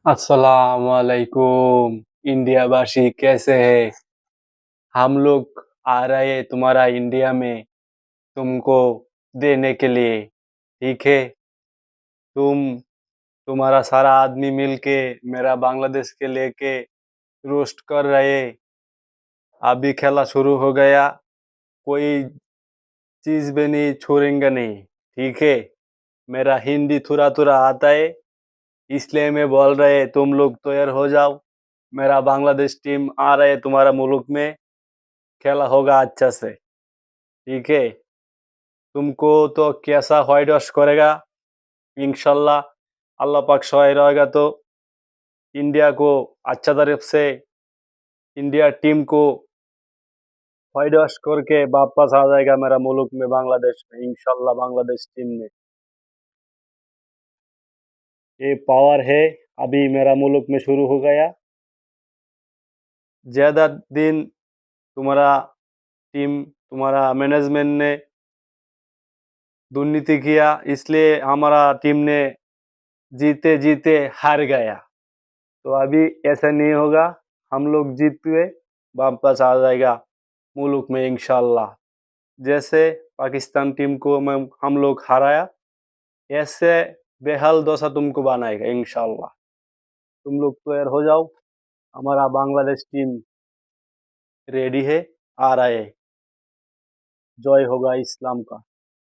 अस्सलाम वालेकुम। इंडिया वासी कैसे है? हम लोग आ रहे हैं तुम्हारा इंडिया में तुमको देने के लिए। ठीक है? तुम तुम्हारा सारा आदमी मिलके मेरा बांग्लादेश के लेके रोस्ट कर रहे। अभी खेला शुरू हो गया। कोई चीज भी नहीं छोड़ेंगे नहीं। ठीक है? मेरा हिंदी थोड़ा थोड़ा आता है, इसलिए मैं बोल रहे तुम लोग तैयार हो जाओ। मेरा बांग्लादेश टीम आ रहे तुम्हारा मुल्क में, खेला होगा अच्छा से। ठीक है? तुमको तो कैसा व्हाइट वॉश करेगा इंशाल्लाह। अल्लाह पाक सहाय रहेगा तो इंडिया को अच्छा तरफ से इंडिया टीम को व्हाइट वॉश करके वापस आ जाएगा मेरा मुल्क में बांग्लादेश में इंशाल्लाह। बांग्लादेश टीम में ये पावर है। अभी मेरा मुल्क में शुरू हो गया। ज्यादा दिन तुम्हारा टीम तुम्हारा मैनेजमेंट ने दुर्नीति किया, इसलिए हमारा टीम ने जीते जीते हार गया। तो अभी ऐसा नहीं होगा। हम लोग जीत हुए वापस आ जाएगा मुल्क में इंशाल्लाह। जैसे पाकिस्तान टीम को हम लोग हराया, ऐसे बेहाल दशा तुमको बनाएगा इंशाल्लाह। तुम लोग तैयार हो जाओ। हमारा बांग्लादेश टीम रेडी है, आ रहा है। जय होगा इस्लाम का।